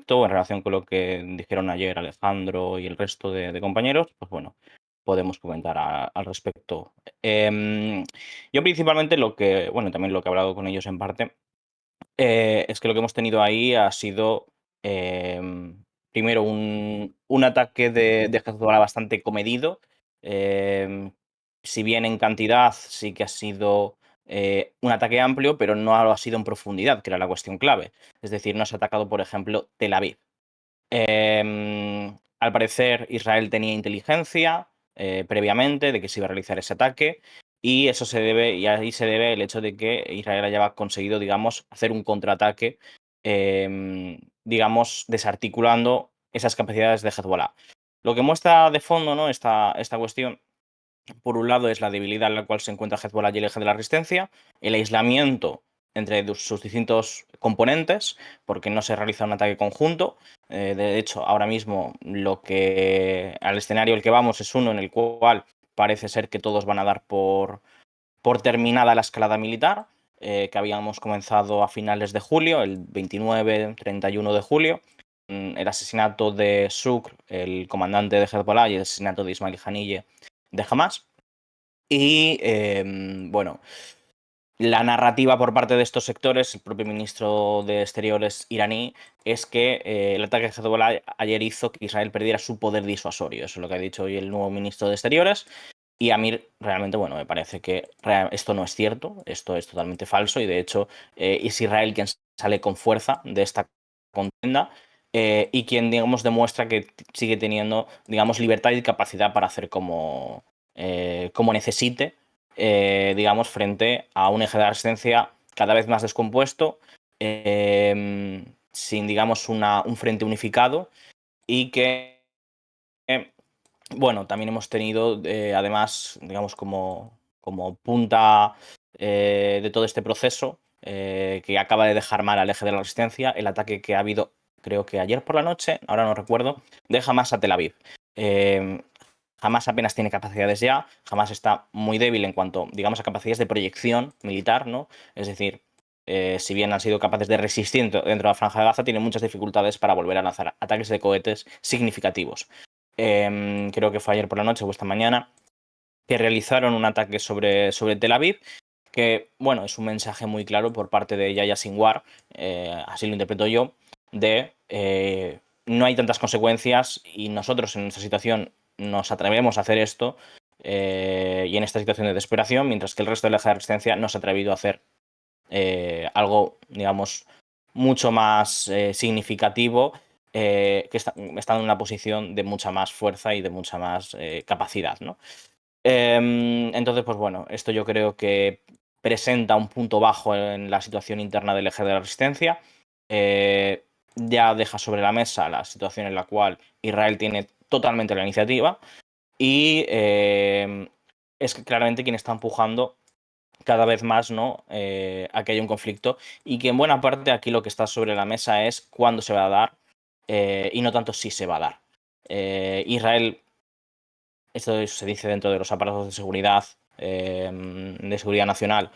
respecto, en relación con lo que dijeron ayer Alejandro y el resto de compañeros, pues bueno, podemos comentar al respecto. Yo principalmente lo que, bueno, también lo que he hablado con ellos en parte, es que lo que hemos tenido ahí ha sido, primero, un ataque de Hezbollah bastante comedido. em, si bien en cantidad sí que ha sido un ataque amplio, pero no lo ha sido en profundidad, que era la cuestión clave. Es decir, no se ha atacado, por ejemplo, Tel Aviv. Al parecer, Israel tenía inteligencia previamente de que se iba a realizar ese ataque, y eso se debe, y ahí se debe el hecho de que Israel haya conseguido, digamos, hacer un contraataque, digamos, desarticulando esas capacidades de Hezbollah. Lo que muestra de fondo, ¿no?, esta cuestión, por un lado, es la debilidad en la cual se encuentra Hezbollah y el eje de la resistencia, el aislamiento entre sus distintos componentes, porque no se realiza un ataque conjunto. De hecho, ahora mismo al escenario al que vamos es uno en el cual parece ser que todos van a dar por terminada la escalada militar, que habíamos comenzado a finales de julio, el 29-31 de julio. El asesinato de Shukr, el comandante de Hezbollah, y el asesinato de Ismail Haniyeh de Hamas. Y bueno, la narrativa por parte de estos sectores, el propio ministro de Exteriores iraní, es que el ataque de Hezbollah ayer hizo que Israel perdiera su poder disuasorio. Eso es lo que ha dicho hoy el nuevo ministro de Exteriores. Y a mí realmente, bueno, me parece que esto no es cierto, esto es totalmente falso, y de hecho es Israel quien sale con fuerza de esta contienda, y quien, digamos, demuestra que sigue teniendo, digamos, libertad y capacidad para hacer como necesite, digamos, frente a un eje de resistencia cada vez más descompuesto, sin, digamos, un frente unificado, y que, bueno, también hemos tenido, además, digamos, como punta de todo este proceso, que acaba de dejar mal al eje de la resistencia, el ataque que ha habido, creo que ayer por la noche, ahora no recuerdo, de Hamas a Tel Aviv. Hamas apenas tiene capacidades ya, Hamas está muy débil en cuanto, digamos, a capacidades de proyección militar, ¿no? Es decir, si bien han sido capaces de resistir dentro de la Franja de Gaza, tienen muchas dificultades para volver a lanzar ataques de cohetes significativos. Creo que fue ayer por la noche o esta mañana, que realizaron un ataque sobre Tel Aviv, que, bueno, es un mensaje muy claro por parte de Yahya Sinwar, así lo interpreto yo, de no hay tantas consecuencias y nosotros en nuestra situación nos atrevemos a hacer esto, y en esta situación de desesperación, mientras que el resto de la resistencia no se ha atrevido a hacer algo, digamos, mucho más significativo, que está en una posición de mucha más fuerza y de mucha más capacidad, ¿no? Entonces, pues bueno, esto yo creo que presenta un punto bajo en la situación interna del eje de la resistencia. Eh, ya deja sobre la mesa la situación en la cual Israel tiene totalmente la iniciativa, y es que claramente quien está empujando cada vez más, ¿no?, a que haya un conflicto, y que en buena parte aquí lo que está sobre la mesa es cuándo se va a dar, y no tanto si se va a dar. Israel, esto se dice dentro de los aparatos de seguridad nacional,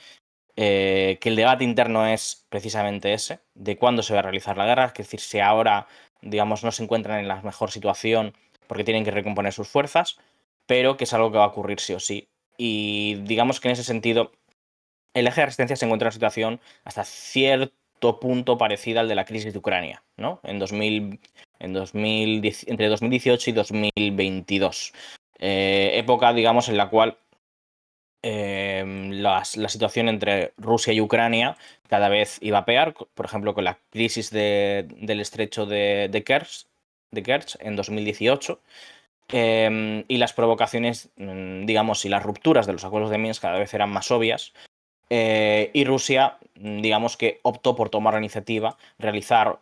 que el debate interno es precisamente ese, de cuándo se va a realizar la guerra, es decir, si ahora, digamos, no se encuentran en la mejor situación porque tienen que recomponer sus fuerzas, pero que es algo que va a ocurrir sí o sí. Y digamos que en ese sentido el eje de resistencia se encuentra en una situación hasta cierto punto parecida al de la crisis de Ucrania, ¿no? Entre 2018 y 2022. Época, digamos, en la cual la situación entre Rusia y Ucrania cada vez iba a peor, por ejemplo, con la crisis del estrecho de Kerch en 2018. Y las provocaciones, digamos, y las rupturas de los acuerdos de Minsk cada vez eran más obvias. Y Rusia, digamos que optó por tomar la iniciativa, realizar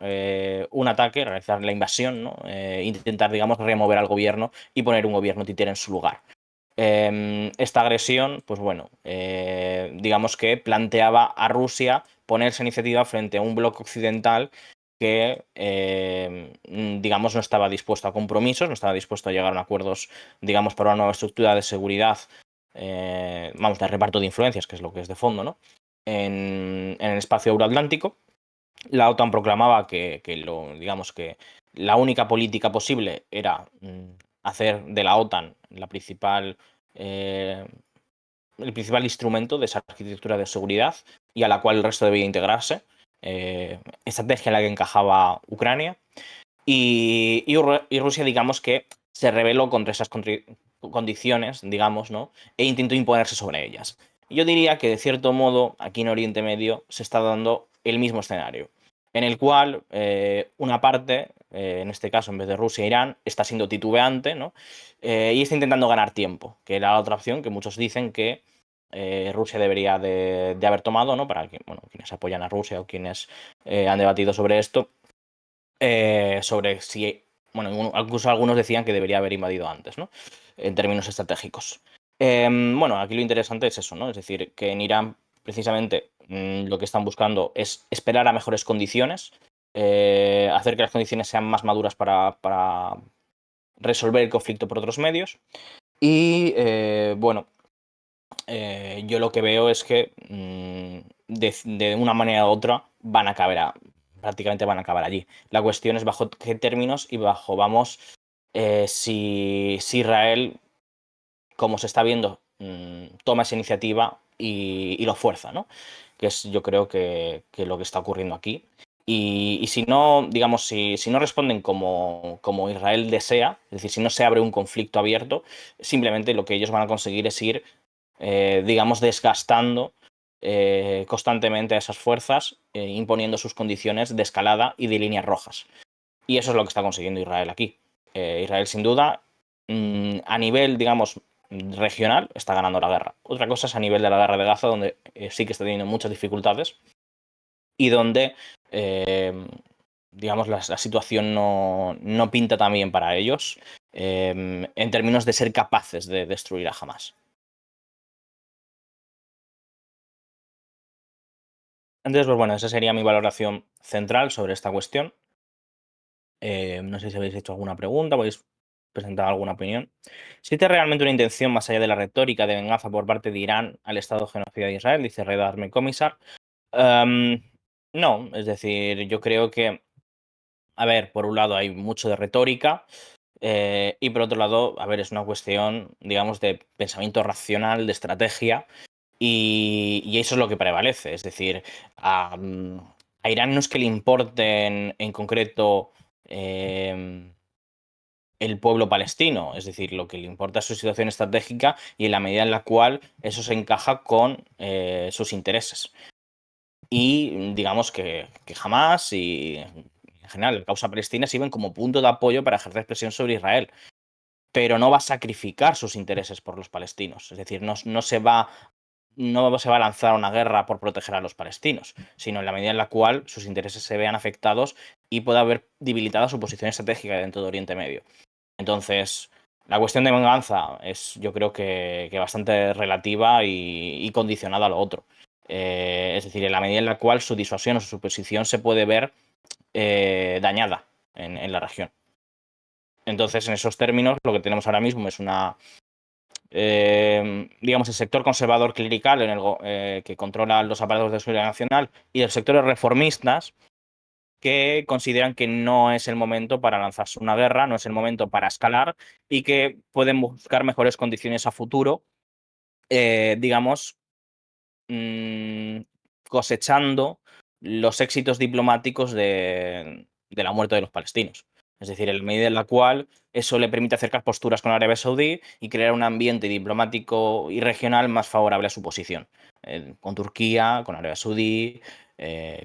un ataque, realizar la invasión, ¿no? Intentar, digamos, remover al gobierno y poner un gobierno títere en su lugar. Esta agresión, pues bueno, digamos que planteaba a Rusia poner esa iniciativa frente a un bloque occidental que, digamos, no estaba dispuesto a compromisos, no estaba dispuesto a llegar a acuerdos, digamos, para una nueva estructura de seguridad, vamos, de reparto de influencias, que es lo que es de fondo, ¿no?, en el espacio euroatlántico. la OTAN proclamaba digamos que la única política posible era hacer de la OTAN eh, el principal instrumento de esa arquitectura de seguridad y a la cual el resto debía integrarse. Estrategia en la que encajaba Ucrania. Y Rusia, digamos que se rebeló contra esas condiciones, digamos, ¿no? E intentó imponerse sobre ellas. Yo diría que, de cierto modo, aquí en Oriente Medio se está dando el mismo escenario, en el cual una parte, en este caso en vez de Rusia, Irán, está siendo titubeante, ¿no? Y está intentando ganar tiempo, que era la otra opción que muchos dicen que Rusia debería de haber tomado, ¿no? Para que, bueno, quienes apoyan a Rusia o quienes han debatido sobre esto, sobre si, bueno, incluso algunos decían que debería haber invadido antes, ¿no? En términos estratégicos. Bueno, aquí lo interesante es eso, ¿no? Es decir, que en Irán, precisamente, lo que están buscando es esperar a mejores condiciones, hacer que las condiciones sean más maduras para resolver el conflicto por otros medios. Y bueno, yo lo que veo es que de una manera u otra van a acabar prácticamente van a acabar allí. La cuestión es bajo qué términos y bajo, vamos, si Israel, como se está viendo, toma esa iniciativa y lo fuerza, ¿no? Que es yo creo que lo que está ocurriendo aquí. Y si no, digamos, si no responden como Israel desea, es decir, si no se abre un conflicto abierto, simplemente lo que ellos van a conseguir es ir digamos, desgastando constantemente a esas fuerzas, imponiendo sus condiciones de escalada y de líneas rojas. Y eso es lo que está consiguiendo Israel aquí. Israel, sin duda, a nivel, digamos, regional, está ganando la guerra. Otra cosa es a nivel de la guerra de Gaza, donde sí que está teniendo muchas dificultades y donde, digamos, la situación no pinta tan bien para ellos en términos de ser capaces de destruir a Hamas. Entonces, pues bueno, esa sería mi valoración central sobre esta cuestión. No sé si habéis hecho alguna pregunta, podéis presentar alguna opinión. ¿Existe realmente una intención más allá de la retórica de venganza por parte de Irán al Estado genocida de Israel? Dice Reda Arme Comisar. Em, no, es decir, yo creo que, a ver, por un lado hay mucho de retórica y por otro lado, a ver, es una cuestión, digamos, de pensamiento racional, de estrategia y eso es lo que prevalece. Es decir, a Irán no es que le importe en concreto el pueblo palestino, es decir, lo que le importa es su situación estratégica y en la medida en la cual eso se encaja con sus intereses. Y digamos que jamás y en general la causa palestina sirven como punto de apoyo para ejercer presión sobre Israel, pero no va a sacrificar sus intereses por los palestinos. Es decir, no se va a lanzar una guerra por proteger a los palestinos, sino en la medida en la cual sus intereses se vean afectados y pueda haber debilitada su posición estratégica dentro de Oriente Medio. Entonces, la cuestión de venganza es, yo creo que bastante relativa y condicionada a lo otro. Es decir, en la medida en la cual su disuasión o su posición se puede ver dañada en la región. Entonces, en esos términos, lo que tenemos ahora mismo es digamos, el sector conservador clerical que controla los aparatos de seguridad nacional y el sector de reformistas que consideran que no es el momento para lanzarse una guerra, no es el momento para escalar y que pueden buscar mejores condiciones a futuro, digamos, mm, cosechando los éxitos diplomáticos de la muerte de los palestinos. Es decir, en la medida en la cual eso le permite acercar posturas con Arabia Saudí y crear un ambiente diplomático y regional más favorable a su posición, con Turquía, con Arabia Saudí,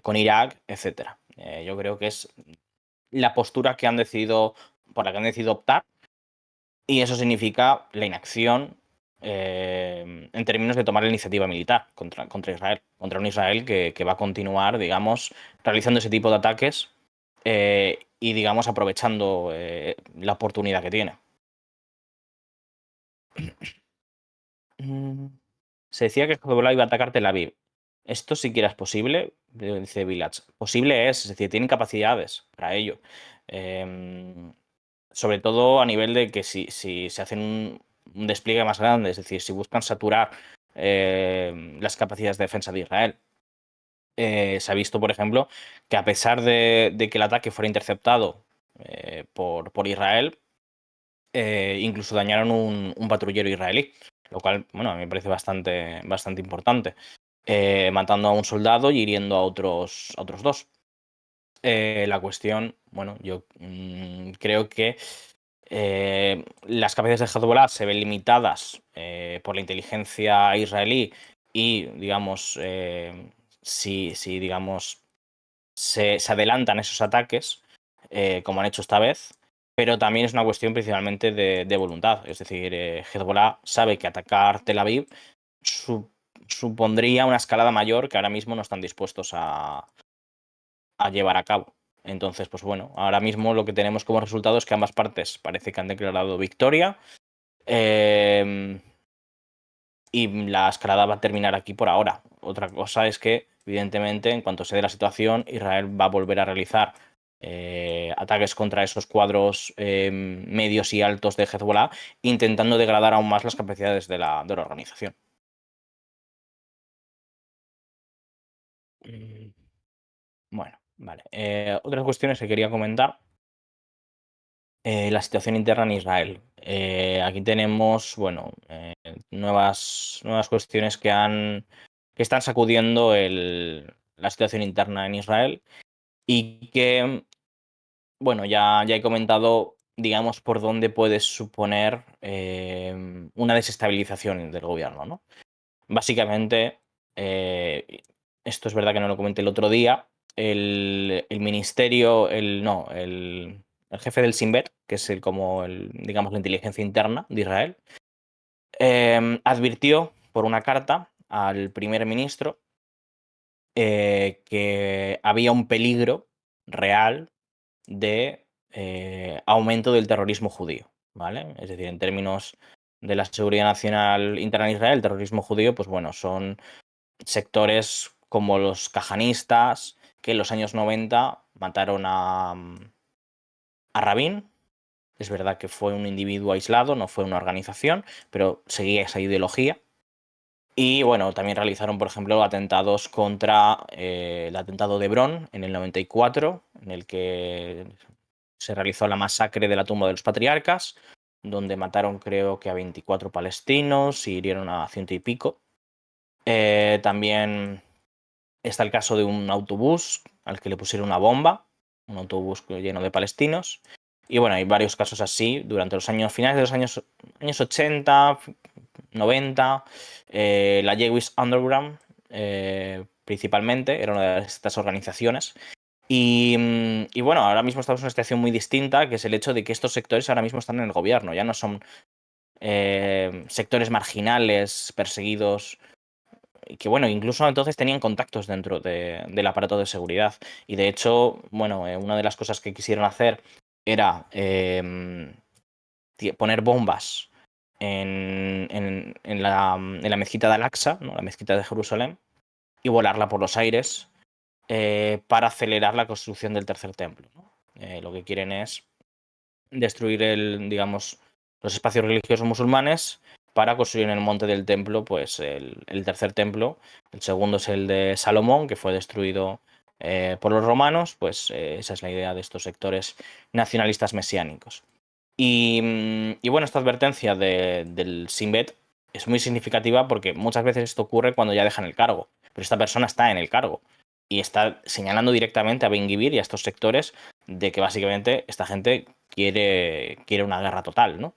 con Irak, etcétera. Yo creo que es la postura por la que han decidido optar, y eso significa la inacción en términos de tomar la iniciativa militar contra Israel, contra un Israel que va a continuar, digamos, realizando ese tipo de ataques y, digamos, aprovechando la oportunidad que tiene. Mm, Se decía que Hezbollah iba a atacar Tel Aviv. Esto siquiera es posible, dice Village. Posible es decir, tienen capacidades para ello. Em, Sobre todo a nivel de que si se hacen un despliegue más grande, es decir, si buscan saturar las capacidades de defensa de Israel. se ha visto, por ejemplo, que a pesar de que el ataque fuera interceptado por Israel, incluso dañaron un patrullero israelí, lo cual, bueno, a mí me parece bastante importante, matando a un soldado y hiriendo a otros dos. La cuestión, bueno, yo creo que las capacidades de Hezbollah se ven limitadas por la inteligencia israelí y, digamos, si digamos, se adelantan esos ataques, como han hecho esta vez, pero también es una cuestión principalmente de voluntad. Es decir, Hezbollah sabe que atacar Tel Aviv su- supondría una escalada mayor que ahora mismo no están dispuestos a llevar a cabo. Entonces, pues bueno, ahora mismo lo que tenemos como resultado es que ambas partes parece que han declarado victoria. eh, y la escalada va a terminar aquí por ahora. Otra cosa es que, evidentemente, en cuanto se dé la situación, Israel va a volver a realizar ataques contra esos cuadros medios y altos de Hezbollah, intentando degradar aún más las capacidades de la organización. Mm, Bueno, vale. Otras cuestiones que quería comentar. La situación interna en Israel. Aquí tenemos, bueno, nuevas cuestiones que están sacudiendo la situación interna en Israel y que, bueno, ya he comentado, digamos, por dónde puedes suponer una desestabilización del gobierno, ¿no? Básicamente, esto es verdad que no lo comenté el otro día, el ministerio, no, el jefe del Shin Bet, que es digamos, la inteligencia interna de Israel, advirtió por una carta al primer ministro que había un peligro real de aumento del terrorismo judío, ¿vale? Es decir, en términos de la seguridad nacional interna en Israel, el terrorismo judío, pues bueno, son sectores como los cajanistas, que en los años 90 mataron a Rabin. Es verdad que fue un individuo aislado, no fue una organización, pero seguía esa ideología. Y bueno, también realizaron, por ejemplo, atentados contra el atentado de Hebrón en el 94, en el que se realizó la masacre de la tumba de los patriarcas, donde mataron creo que a 24 palestinos y hirieron a ciento y pico. También está el caso de un autobús al que le pusieron una bomba, un autobús lleno de palestinos. Y bueno, hay varios casos así durante los años finales de los años 80, 90. La Jewish Underground, principalmente, era una de estas organizaciones. Y bueno, ahora mismo estamos en una situación muy distinta, que es el hecho de que estos sectores ahora mismo están en el gobierno, ya no son sectores marginales, perseguidos y que bueno, incluso entonces tenían contactos dentro del aparato de seguridad. Y de hecho, bueno, una de las cosas que quisieron hacer era poner bombas en la mezquita de Al-Aqsa, ¿no? La mezquita de Jerusalén, y volarla por los aires para acelerar la construcción del tercer templo, ¿no? Lo que quieren es destruir digamos, los espacios religiosos musulmanes para construir en el monte del templo, pues el tercer templo. El segundo es el de Salomón, que fue destruido por los romanos. Pues esa es la idea de estos sectores nacionalistas mesiánicos. Y bueno, esta advertencia del Shin Bet es muy significativa porque muchas veces esto ocurre cuando ya dejan el cargo, pero esta persona está en el cargo y está señalando directamente a Ben-Gvir y a estos sectores de que básicamente esta gente quiere una guerra total, ¿no?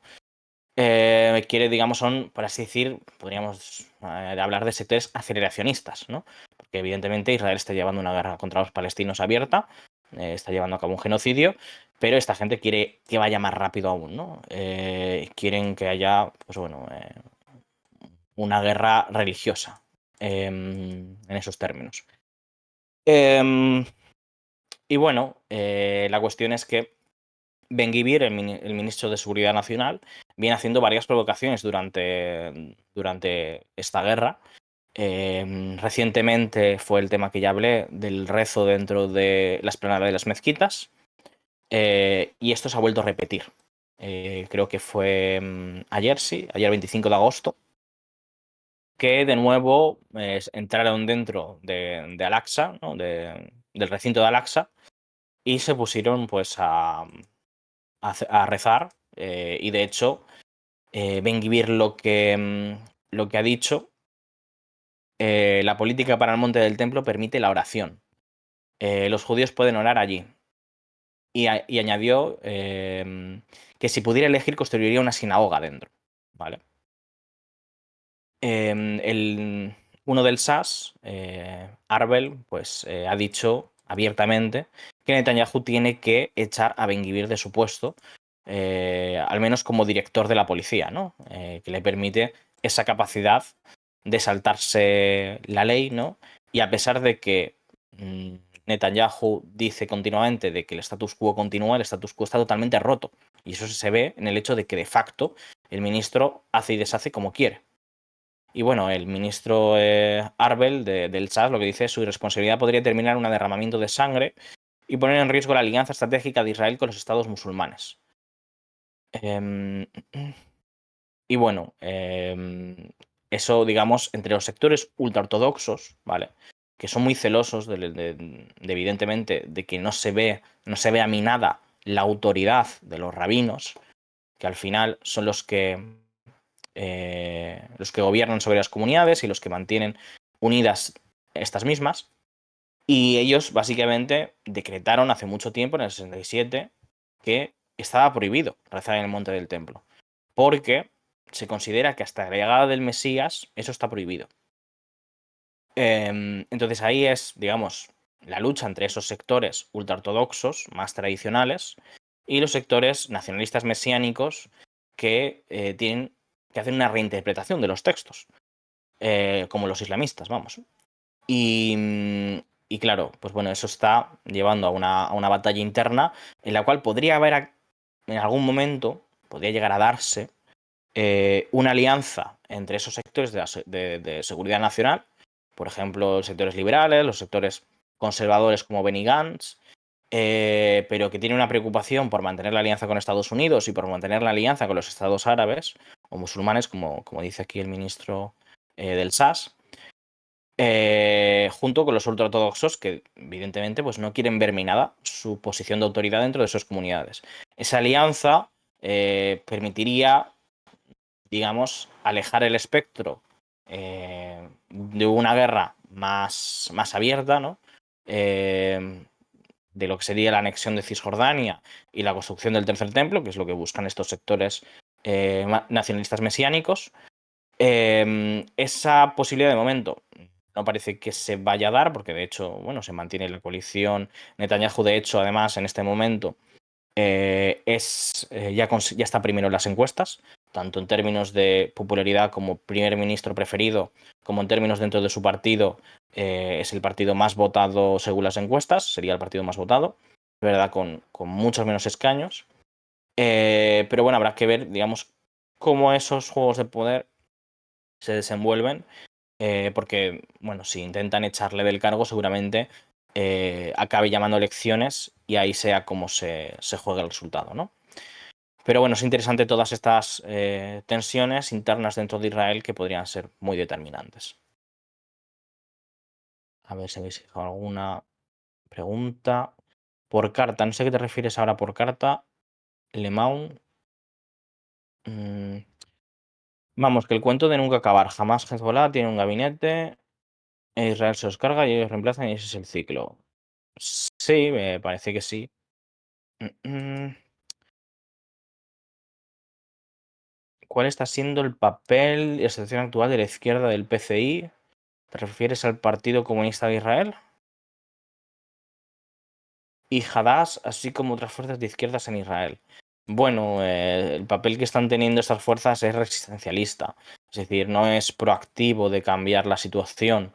Quiere, digamos, son, por así decir, podríamos hablar de sectores aceleracionistas, ¿no? Porque evidentemente Israel está llevando una guerra contra los palestinos abierta, está llevando a cabo un genocidio, pero esta gente quiere que vaya más rápido aún, ¿no? Quieren que haya, pues bueno, una guerra religiosa en esos términos. Em, y bueno, la cuestión es que Ben-Gvir, el ministro de Seguridad Nacional, viene haciendo varias provocaciones durante esta guerra. Recientemente fue el tema que ya hablé del rezo dentro de la explanada de las mezquitas, y esto se ha vuelto a repetir. Creo que fue ayer, sí, ayer 25 de agosto. que de nuevo entraron dentro de Al-Aqsa, ¿no? Del recinto de Al-Aqsa, y se pusieron pues a rezar. Y de hecho, Ben Gvir lo que ha dicho, la política para el monte del templo permite la oración. Los judíos pueden orar allí. Y añadió que si pudiera elegir construiría una sinagoga dentro. ¿Vale? El, uno del SAS, Arbel, pues ha dicho abiertamente que Netanyahu tiene que echar a Ben Gvir de su puesto, al menos como director de la policía, ¿no? Que le permite esa capacidad de saltarse la ley, ¿no? Y a pesar de que mm, Netanyahu dice continuamente de que el status quo continúa, el status quo está totalmente roto. Y eso se ve en el hecho de que de facto el ministro hace y deshace como quiere. Y bueno, el ministro Arbel del Chad lo que dice es su irresponsabilidad podría terminar en un derramamiento de sangre y poner en riesgo la alianza estratégica de Israel con los estados musulmanes. Em, y bueno, eso, digamos, entre los sectores ultraortodoxos, ¿vale? Que son muy celosos evidentemente, de que no se vea minada la autoridad de los rabinos, que al final son los que gobiernan sobre las comunidades y los que mantienen unidas estas mismas. Y ellos básicamente decretaron hace mucho tiempo, en el 67, que estaba prohibido rezar en el monte del templo, porque se considera que hasta la llegada del Mesías eso está prohibido. Entonces ahí es, digamos, la lucha entre esos sectores ultraortodoxos más tradicionales y los sectores nacionalistas mesiánicos que tienen que hacer una reinterpretación de los textos, como los islamistas, vamos. Y claro, pues bueno, eso está llevando a una batalla interna en la cual podría haber, en algún momento, podría llegar a darse una alianza entre esos sectores de seguridad nacional, por ejemplo, los sectores liberales, los sectores conservadores como Benny Gantz, pero que tiene una preocupación por mantener la alianza con Estados Unidos y por mantener la alianza con los estados árabes o musulmanes, como dice aquí el ministro del SAS, junto con los ultraortodoxos que evidentemente pues, no quieren ver minada su posición de autoridad dentro de esas comunidades. Esa alianza permitiría, digamos, alejar el espectro de una guerra más abierta, ¿no? De lo que sería la anexión de Cisjordania y la construcción del tercer templo, que es lo que buscan estos sectores nacionalistas mesiánicos. Esa posibilidad de momento no parece que se vaya a dar, porque de hecho, bueno, se mantiene la coalición. Netanyahu, de hecho, además, en este momento, ya está primero en las encuestas, tanto en términos de popularidad como primer ministro preferido, como en términos dentro de su partido, es el partido más votado según las encuestas, sería el partido más votado, ¿verdad? Con muchos menos escaños. Pero bueno, habrá que ver, digamos, cómo esos juegos de poder se desenvuelven, porque, bueno, si intentan echarle del cargo, seguramente acabe llamando elecciones y ahí sea como se juegue el resultado, ¿no? Pero bueno, es interesante todas estas tensiones internas dentro de Israel que podrían ser muy determinantes. A ver si habéis fijado alguna pregunta. Por carta, no sé qué te refieres ahora por carta. Le Maun. mm, Vamos, que el cuento de nunca acabar. Jamás Hezbollah tiene un gabinete, Israel se los carga y ellos reemplazan y ese es el ciclo. Sí, me parece que sí. Mm, mm. ¿Cuál está siendo el papel y la situación actual de la izquierda del PCI? ¿Te refieres al Partido Comunista de Israel? Y Hadass, así como otras fuerzas de izquierdas en Israel. Bueno, el papel que están teniendo estas fuerzas es resistencialista, es decir, no es proactivo de cambiar la situación,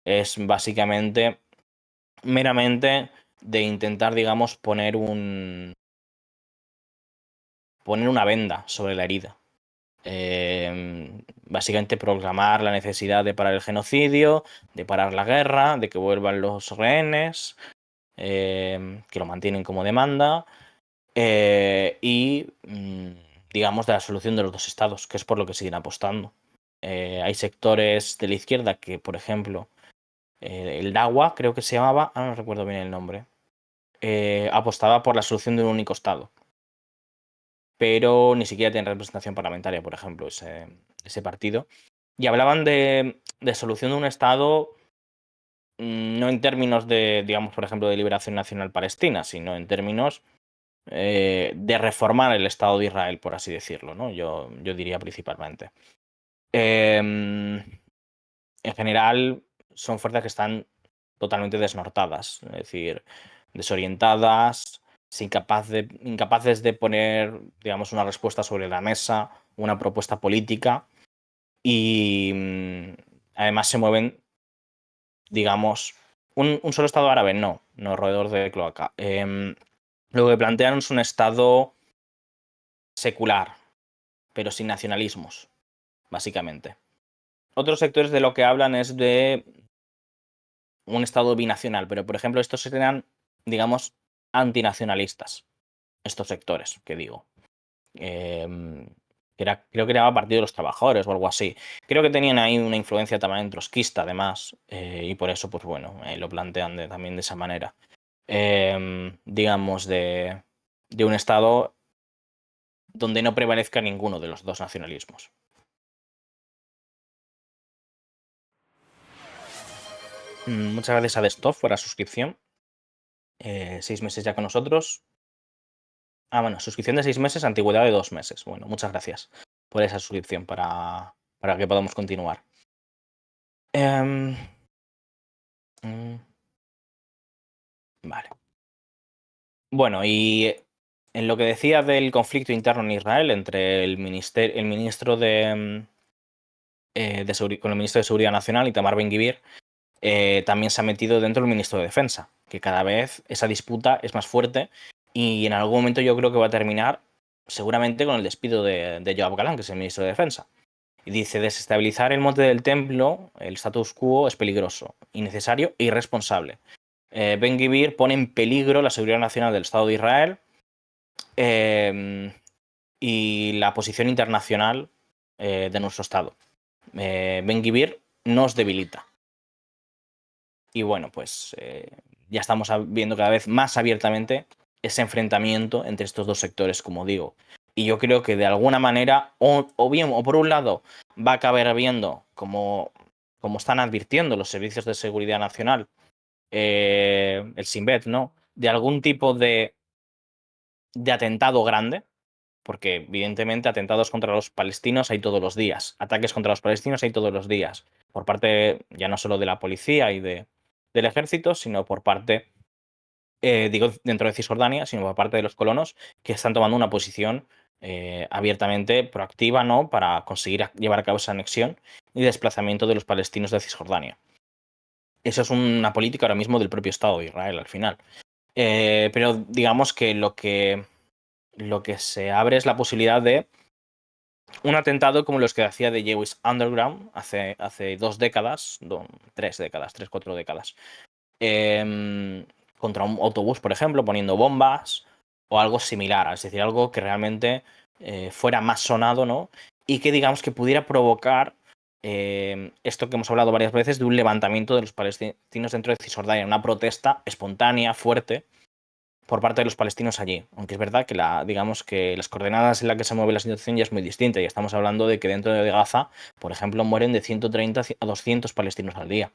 es básicamente meramente de intentar, digamos, poner una venda sobre la herida. Básicamente proclamar la necesidad de parar el genocidio, de parar la guerra, de que vuelvan los rehenes, que lo mantienen como demanda, y digamos de la solución de los dos estados, que es por lo que siguen apostando. hay sectores de la izquierda que, por ejemplo, el DAWA, creo que se llamaba, no recuerdo bien el nombre, apostaba por la solución de un único Estado. Pero ni siquiera tiene representación parlamentaria, por ejemplo, ese partido. Y hablaban de solución de un Estado, no en términos de, digamos, por ejemplo, de liberación nacional palestina, sino en términos de reformar el Estado de Israel, por así decirlo, ¿no? Yo diría principalmente. En general, son fuerzas que están totalmente desnortadas, es decir, desorientadas, incapaces de poner, digamos, una respuesta sobre la mesa, una propuesta política, y además se mueven, digamos, un solo Estado árabe, no roedor de cloaca. Lo que plantean es un Estado secular, pero sin nacionalismos, básicamente. Otros sectores de lo que hablan es de un Estado binacional, pero por ejemplo estos serían, digamos, antinacionalistas, estos sectores que digo. Creo que era Partido de los Trabajadores o algo así. Creo que tenían ahí una influencia también trotskista, además, y por eso, pues bueno, lo plantean también de esa manera. Digamos, de un Estado donde no prevalezca ninguno de los dos nacionalismos. Muchas gracias a Desktop por la suscripción. 6 meses ya con nosotros. Bueno, suscripción de 6 meses, antigüedad de 2 meses. Bueno, muchas gracias por esa suscripción para que podamos continuar. Em, mm, vale. Bueno, y en lo que decía del conflicto interno en Israel entre el ministro con el ministro de Seguridad Nacional, Itamar Ben-Gvir, también se ha metido dentro del ministro de Defensa, que cada vez esa disputa es más fuerte y en algún momento yo creo que va a terminar seguramente con el despido de Yoav Galán, que es el ministro de Defensa. Y dice, desestabilizar el monte del templo, el status quo, es peligroso, innecesario e irresponsable. Ben-Gvir pone en peligro la seguridad nacional del Estado de Israel y la posición internacional de nuestro Estado. Ben-Gvir nos debilita. Y bueno, pues ya estamos viendo cada vez más abiertamente ese enfrentamiento entre estos dos sectores, como digo. Y yo creo que de alguna manera, o bien, o por un lado, va a acabar viendo, como están advirtiendo los servicios de seguridad nacional, el Shin Bet, ¿no? De algún tipo de atentado grande, porque evidentemente atentados contra los palestinos hay todos los días, ataques contra los palestinos hay todos los días, por parte ya no solo de la policía y del ejército, sino por parte, digo, dentro de Cisjordania, sino por parte de los colonos que están tomando una posición abiertamente proactiva, ¿no? Para conseguir llevar a cabo esa anexión y desplazamiento de los palestinos de Cisjordania. Eso es una política ahora mismo del propio Estado de Israel, al final. Pero digamos que lo que se abre es la posibilidad de un atentado como los que hacía de Jewish Underground hace 2 décadas, 3 décadas, 4 décadas, contra un autobús, por ejemplo, poniendo bombas o algo similar, es decir, algo que realmente fuera más sonado, ¿no? Y que digamos que pudiera provocar esto que hemos hablado varias veces de un levantamiento de los palestinos dentro de Cisjordania, una protesta espontánea, fuerte, por parte de los palestinos allí. Aunque es verdad que digamos que las coordenadas en las que se mueve la situación ya es muy distinta. Y estamos hablando de que dentro de Gaza, por ejemplo, mueren de 130 a 200 palestinos al día.